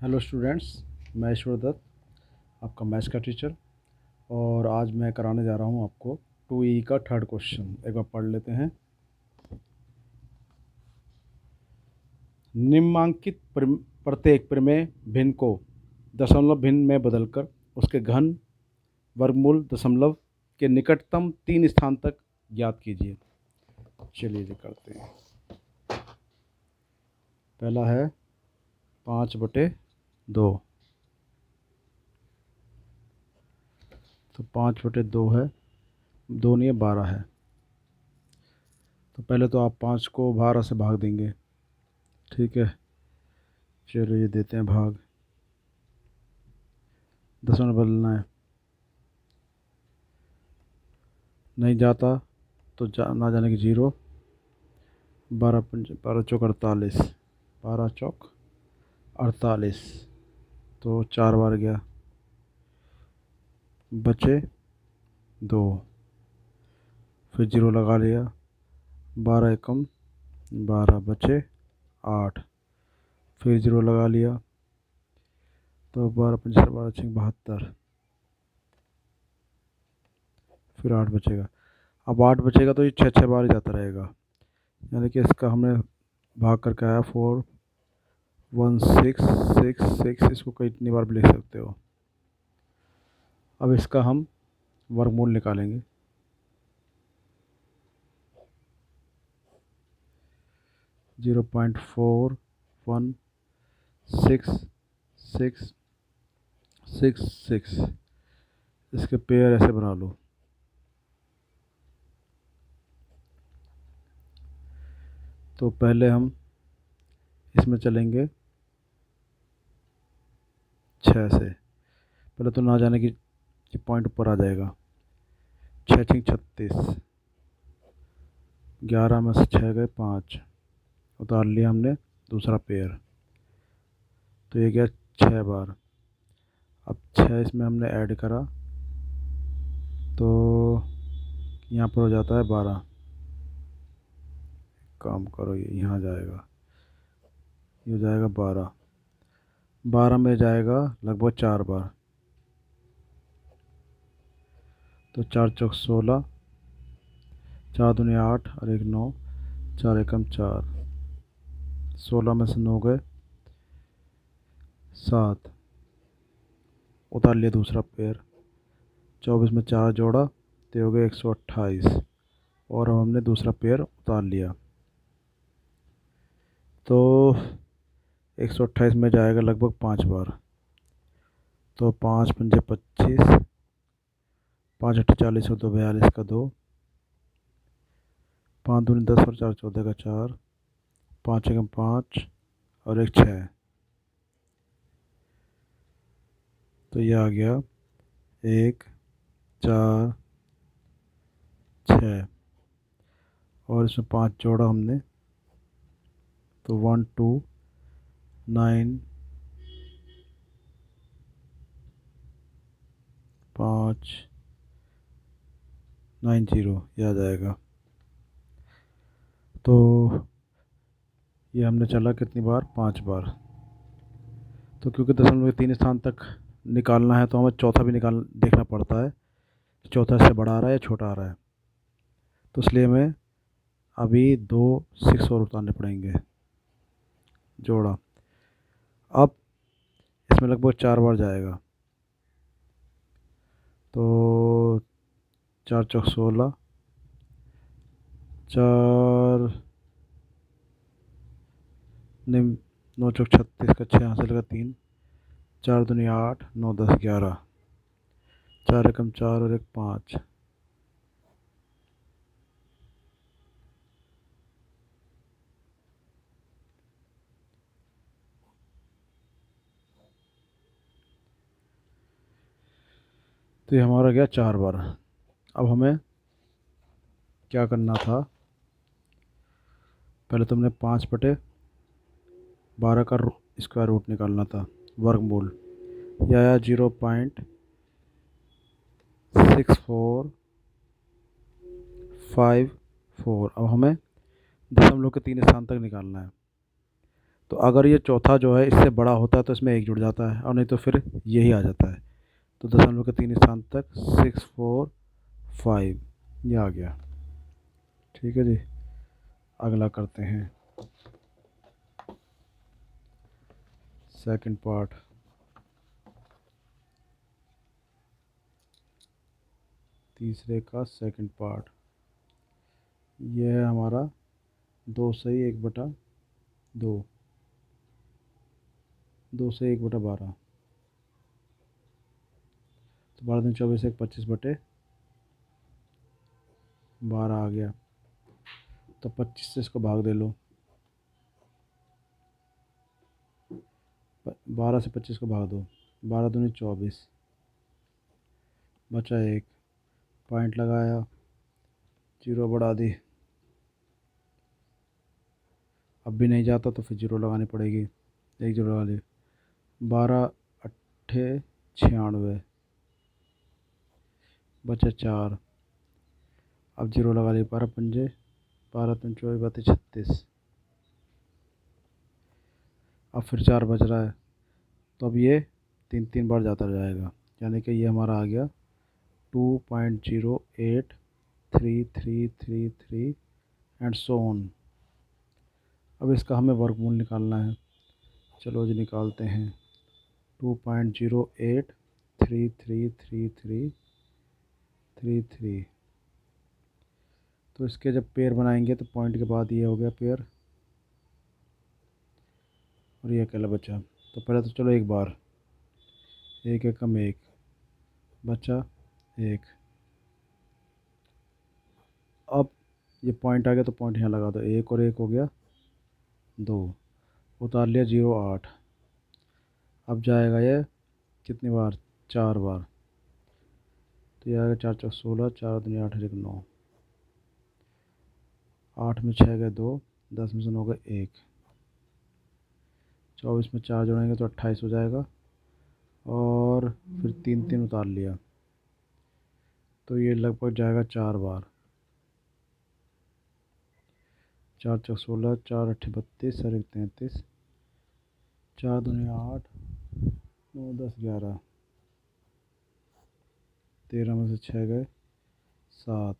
Hello students, मैं ईश्वर दत्त, आपका maths का टीचर। और आज मैं कराने जा रहा हूँ आपको 2E का थर्ड क्वेश्चन। एक बार पढ़ लेते हैं। निम्नांकित प्रत्येक प्रमेय भिन्न को दशमलव भिन्न में बदलकर उसके घन, वर्गमूल, दशमलव के निकटतम 3 स्थान तक ज्ञात कीजिए। चलिए ये करते हैं। पहला है 5/2। तो 5/2 है, 2 नहीं है, 12 है। तो पहले तो आप 5 को 12 से भाग देंगे, ठीक है। चलो ये देते हैं भाग, दशमलव बदलना है, नहीं जाता तो ना जाने की 0। 12 चौक 48, 12 चौक 48, तो 4 बार गया, बचे 2, फिर 0 लगा लिया, 12 एकम 12, बचे 8, फिर 0 लगा लिया, तो 12 पंच 12 6 72, फिर 8 बचेगा। अब 8 बचेगा तो ये 6 बार ही जाता रहेगा, यानी कि इसका हमने भाग करके आया 4 1 6 6 6। इसको कितनी बार भी लिख सकते हो। अब इसका हम वर्गमूल निकालेंगे। 0.416666। इसके पेयर ऐसे बना लो। तो पहले हम इसमें चलेंगे 6 से। पहले तो ना जाने की पॉइंट ऊपर आ जाएगा। 6 6 36, 11 में से 6 गए 5, उतार लिया हमने दूसरा पेयर, तो ये गया 6 बार। अब 6 इसमें हमने ऐड करा तो यहाँ पर हो जाता है 12। काम करो, ये यहाँ जाएगा, ये हो जाएगा 12। 12 में जाएगा लगभग 4 बार, तो 4 चौक 16, 4 दूनी 8 और 1 9, 4 एकम 4, 16 में से 9 गए 7, उतार लिया दूसरा पेयर, 24 में 4 जोड़ा तो हो गया 128, और अब हमने दूसरा पेयर उतार लिया, तो 128 में जाएगा लगभग 5 बार। तो 5 पंजे 25, 5 अट्ठे 40 और 2 42 का 2, 5 दूनी 10 और 4 14 का 4, 5 एकम 5 और 1 6, तो ये आ गया 1 4 6, और इसमें 5 जोड़ा हमने तो 1 2 9 5 9 0, ये आ जाएगा। तो ये हमने चला कितनी बार, 5 बार। तो क्योंकि दशमलव के 3 स्थान तक निकालना है तो हमें चौथा भी देखना पड़ता है, चौथा इससे बड़ा आ रहा है या छोटा आ रहा है। तो इसलिए हमें अभी 2 6 और उतारने पड़ेंगे, जोड़ा। अब इसमें लगभग 4 बार जाएगा, तो 4 चौक 16, 4 निम 9 चौक 36 का 6 हासिल का 3, 4 दूनी 8 9 10 11, 4 एकम 4 और 1 5, तो ये हमारा गया 4 बार। अब हमें क्या करना था, पहले तुमने 5/12 का स्क्वायर रूट निकालना था, वर्गमूल। यह आया 0.6454। अब हमें दशमलव के 3 स्थान तक निकालना है, तो अगर ये चौथा जो है इससे बड़ा होता है तो इसमें एक जुड़ जाता है, और नहीं तो फिर यही आ जाता है। तो दशमलव के 3 स्थान तक 645 ये आ गया। ठीक है जी, अगला करते हैं सेकंड पार्ट। तीसरे का सेकंड पार्ट, यह है हमारा 2 सही 1/2, 2 से 1/12। तो 12 दूनी 24, 1 25/12 आ गया। तो 25 से इसको भाग दे लो, 12 से 25 को भाग दो, 12 दूनी 24, बचा 1, पॉइंट लगाया, 0 बढ़ा दी। अब भी नहीं जाता तो फिर 0 लगानी पड़ेगी, 1 0 लगा ली। 12 8 96, बचा 4, अब 0 लगा ली। 12 पंजे 12 3 24 32 36, अब फिर 4 बच रहा है। तो अब ये 3 3 बार जाता जाएगा, यानी कि ये हमारा आ गया 2.083333 एंड सो ऑन। अब इसका हमें वर्गमूल निकालना है। चलो जी निकालते हैं। 2.08333333। तो इसके जब पेयर बनाएंगे तो पॉइंट के बाद ये हो गया पेयर, और ये अकेला बचा। तो पहले तो चलो एक बार, 1 एकम 1, बचा 1। अब ये पॉइंट आ गया तो पॉइंट यहाँ लगा दो, 1 और 1 हो गया 2, उतार लिया 0 8। अब जाएगा ये कितनी बार, 4 बार। तो ये आएगा 4 चौक 16, 4 दूनी 8 1 9, 8 में 6 गए 2, 10 में से 9 गए 1, 24 में 4 जोड़ेंगे तो 28 हो जाएगा। और फिर 3 3 उतार लिया, तो ये लगभग जाएगा 4 बार। 4 चौक 16, 4 8 32, और 1 33, 4 दूनी 8, 9 10 11, 13 में से 6 गए 7,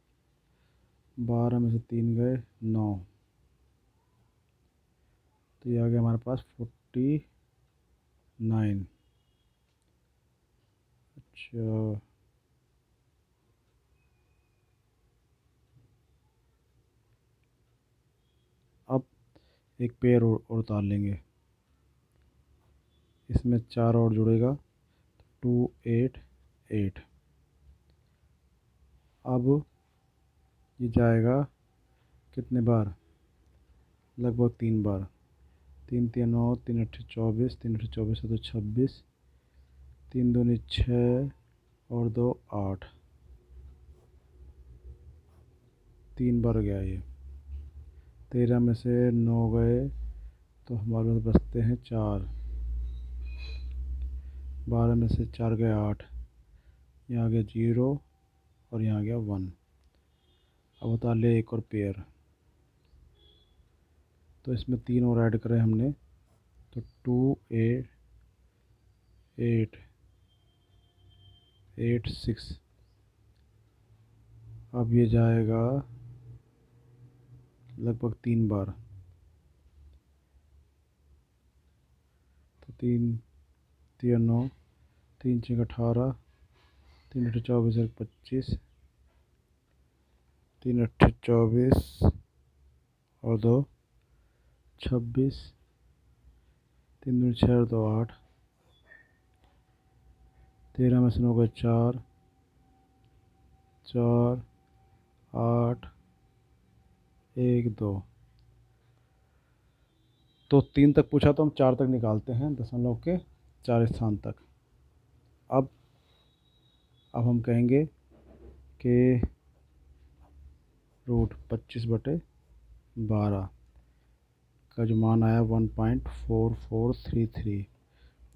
12 में से 3 गए 9। तो ये आ गया हमारे पास 49। अच्छा, अब एक पेयर और उतार लेंगे, इसमें 4 और जुड़ेगा, 2 8 8। अब ये जाएगा कितने बार, लगभग 3 बार। 3 3 9, 3 8 24, 3 8 24 है तो 26, 3 दूनी 6 और 2 8, 3 बार गया ये। 13 में से 9 गए तो हमारे पास बचते हैं 4, 12 में से 4 गए 8, यहाँ आ गया 0 और यहाँ आ गया 1। अब उतार लिया एक और पेयर, तो इसमें 3 और ऐड करें हमने, तो 2 8 8 8 6। अब ये जाएगा लगभग 3 बार। तो 3 3 9, 3 6 18, 3 8 24 1 25, 3 8 24 और 2 26, 3 दूनी 6 और 2 8, 13 में से 9 गए 4 4 8 1 2। तो 3 तक पूछा तो हम 4 तक निकालते हैं, दशमलव के 4 स्थान तक। अब हम कहेंगे कि √25/12 का जो मान आया 1.4433,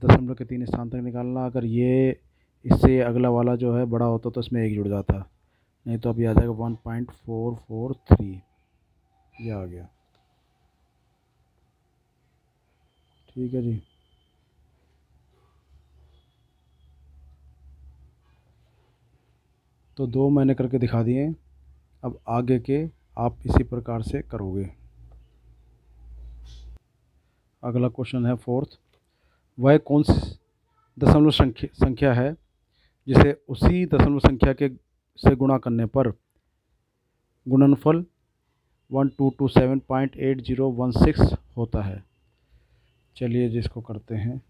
दशमलव के 3 स्थान तक निकालना। अगर ये इससे अगला वाला जो है बड़ा होता तो इसमें 1 जुड़ जाता, नहीं तो अभी आ जाएगा 1.443, ये आ गया। ठीक है जी। तो 2 मैंने करके दिखा दिए। अब आगे के आप इसी प्रकार से करोगे। अगला क्वेश्चन है फोर्थ। वह कौन सी दशमलव संख्या है जिसे उसी दशमलव संख्या के से गुणा करने पर गुणनफल 1227.8016 होता है। चलिए जिसको करते हैं।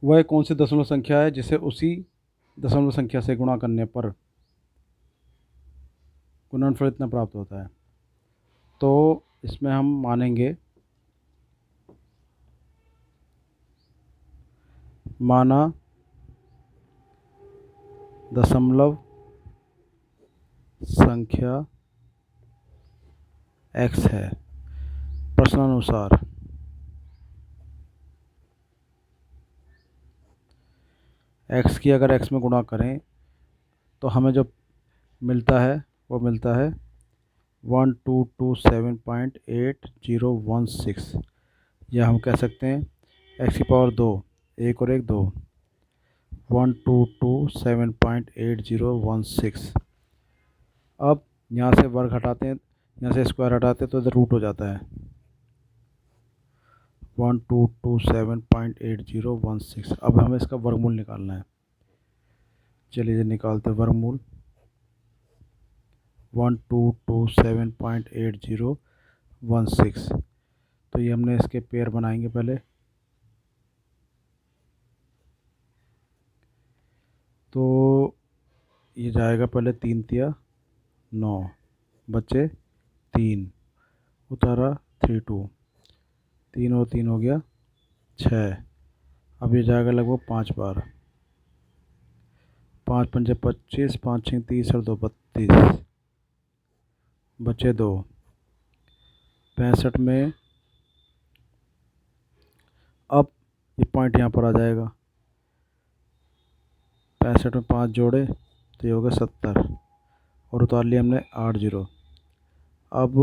वह कौन सी दशमलव संख्या है जिसे उसी दशमलव संख्या से गुणा करने पर गुणनफल इतना प्राप्त होता है। तो इसमें हम मानेंगे, माना दशमलव संख्या x है। प्रश्नानुसार x की अगर x में गुणा करें तो हमें जो मिलता है वो मिलता है 1227.8016। या हम कह सकते हैं x की पावर 2, एक और एक 2, 1227.8016। अब यहाँ से वर्ग हटाते हैं, यहाँ से स्क्वायर हटाते हैं तो इधर रूट हो जाता है 1227.8016। अब हमें इसका वर्गमूल निकालना है। चलिए निकालते हैं वर्गमूल। 1227.8016। तो ये हमने इसके पेयर बनाएंगे पहले। तो ये जाएगा पहले 3 तिया 9, बचे 3, उतारा 3 2, 3 और 3 हो गया 6। अब ये जाएगा लगभग 5 बार। 5 पंजे 25, 5 6 30 और 2 32, बचे 2। 65 में अब ये पॉइंट यहाँ पर आ जाएगा। 65 में 5 जोड़े तो ये हो गया 70 और उतार लिया हमने 8 0। अब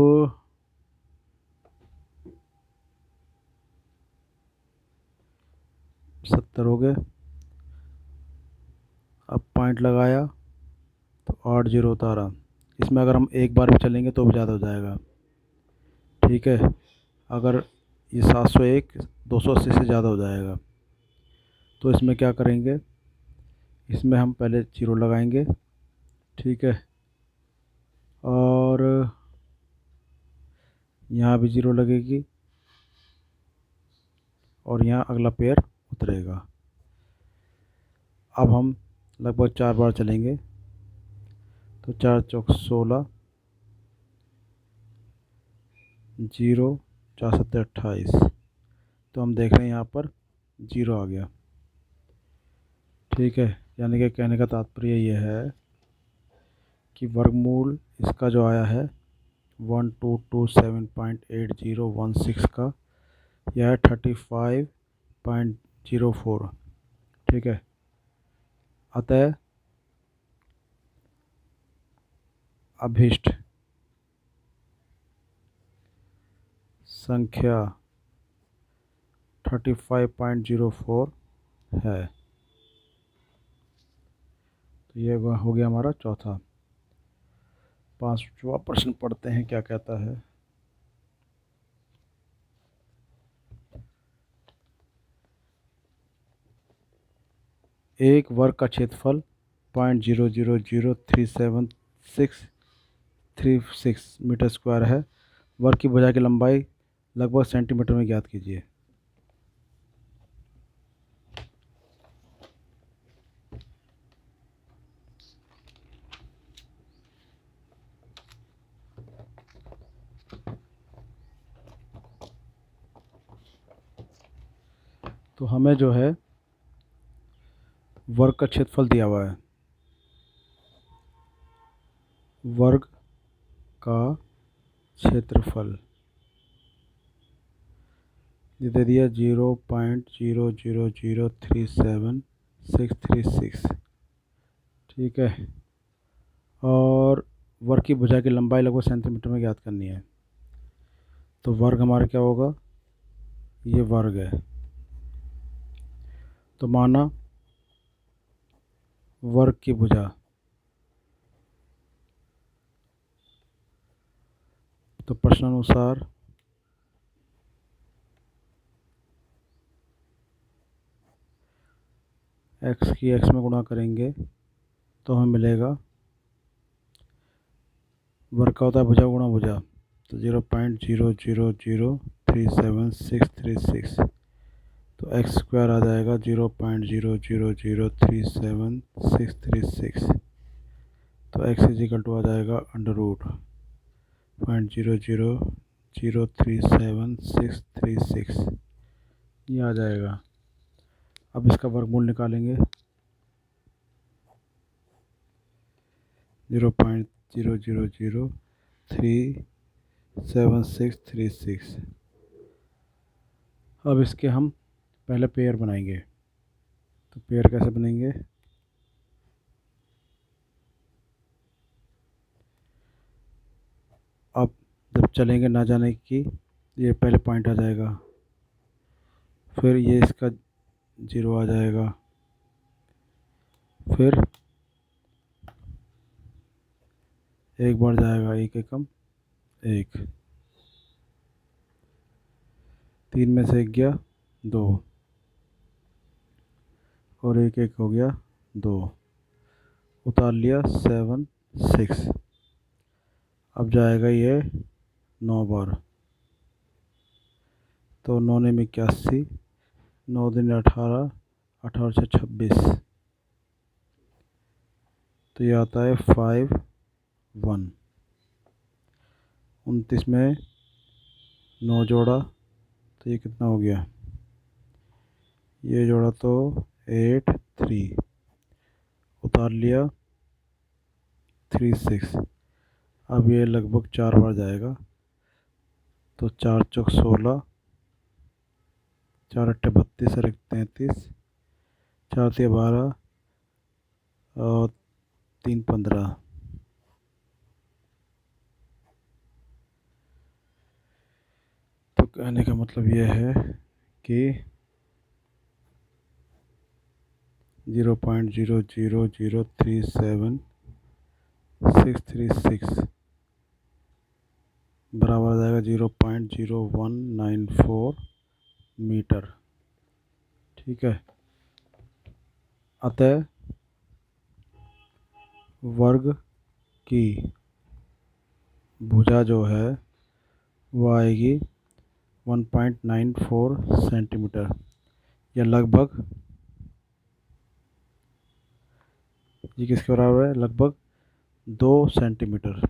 सत्तर हो गए। अब पॉइंट लगाया तो 8 0 उतारा। इसमें अगर हम एक बार भी चलेंगे तो भी ज़्यादा हो जाएगा। ठीक है, अगर ये 701 280 से ज़्यादा हो जाएगा। तो इसमें क्या करेंगे, इसमें हम पहले 0 लगाएंगे। ठीक है, और यहाँ भी 0 लगेगी और यहाँ अगला पेयर उतरेगा। अब हम लगभग 4 बार चलेंगे तो 4 चौक 16, 0 4 7 28। तो हम देख रहे हैं यहाँ पर 0 आ गया। ठीक है, यानी कि कहने का तात्पर्य ये है कि वर्गमूल इसका जो आया है 1227.8016 का, यह है 35.04। ठीक है, अतः अभीष्ट संख्या 35.04 है। तो ये हो गया हमारा चौथा। 5वां प्रश्न पढ़ते हैं क्या कहता है। एक वर्ग का क्षेत्रफल 0.00037636 मीटर स्क्वायर है। वर्ग की भुजा की लंबाई लगभग सेंटीमीटर में ज्ञात कीजिए। तो हमें जो है वर्ग का क्षेत्रफल दिया हुआ है। वर्ग का क्षेत्रफल ये दे दिया 0.00037636। ठीक है। और वर्ग की भुजा की लंबाई लगभग सेंटीमीटर में ज्ञात करनी है। तो वर्ग हमारा क्या होगा, ये वर्ग है। तो माना वर्ग की भुजा, तो प्रश्नानुसार x की x में गुणा करेंगे तो हमें मिलेगा, वर्ग का होता है भुजा गुणा भुजा, तो 0.00037636। तो एक्स स्क्वायर आ जाएगा 0.00037636। तो एक्स इज इक्वल टू आ जाएगा अंडर रूट 0.00037636, ये आ जाएगा। अब इसका वर्गमूल निकालेंगे, 0.00037636। अब इसके हम पहले पेयर बनाएंगे। तो पेयर कैसे बनेंगे, अब जब चलेंगे ना जाने की, ये पहले पॉइंट आ जाएगा, फिर ये इसका 0 आ जाएगा, फिर एक बढ़ जाएगा, एक एकम एक, 3 में से 1 गया 2, और एक एक हो गया 2, उतार लिया 7 6। अब जाएगा ये 9 बार, तो 9 ने 81, 9 दिन 18, 18 से 26, तो ये आता है 5 1। 29 में 9 जोड़ा तो ये कितना हो गया, ये जोड़ा तो 8 3, उतार लिया 3 6। अब ये लगभग 4 बार जाएगा, तो 4 चौक 16, 4 अट्ठे 32 और 1 33, 4 तिया 12 और 3 15। तो कहने का मतलब ये है कि 0.00037636 बराबर आ जाएगा 0.0194 मीटर। ठीक है। अतः वर्ग की भुजा जो है वो आएगी 1.94 सेंटीमीटर, या लगभग, ये किसके बराबर है, लगभग 2 सेंटीमीटर।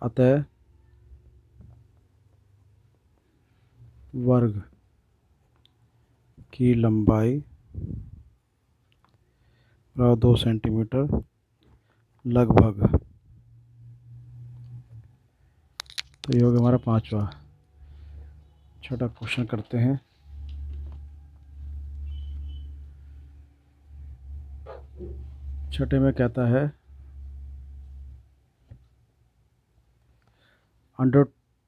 अतः वर्ग की लंबाई 2 सेंटीमीटर लगभग। तो ये हो गया हमारा 5वां। छोटा क्वेश्चन करते हैं। छठे में कहता है अंडर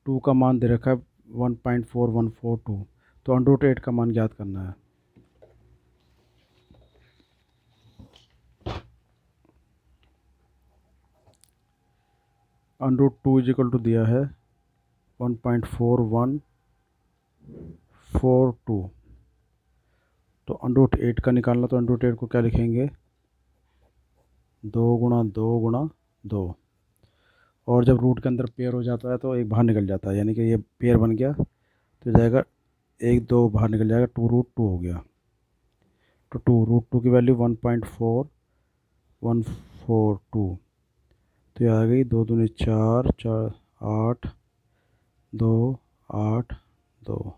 2 का मान दे रखा है 1.4142, तो अंडर रूट 8 का मान ज्ञात करना है। Under root 2 is equal to दिया है 1.4142, तो अंडर रूट 8 का निकालना, तो अंडर रूट 8 को क्या लिखेंगे, 2 गुणा 2 गुणा 2, और जब रूट के अंदर पेयर हो जाता है तो एक बाहर निकल जाता है, यानी कि ये पेयर बन गया, तो जाएगा 1 2 बाहर निकल जाएगा, 2√2 हो गया। तो 2√2 की वैल्यू 1.4142, तो ये आ गई 2 दूनी 4 4 8 2 8 2।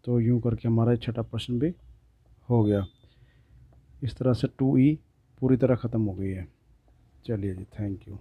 तो यूं करके हमारा छठा प्रश्न भी हो गया। इस तरह से 2e पूरी तरह ख़त्म हो गई है। चलिए जी, थैंक यू।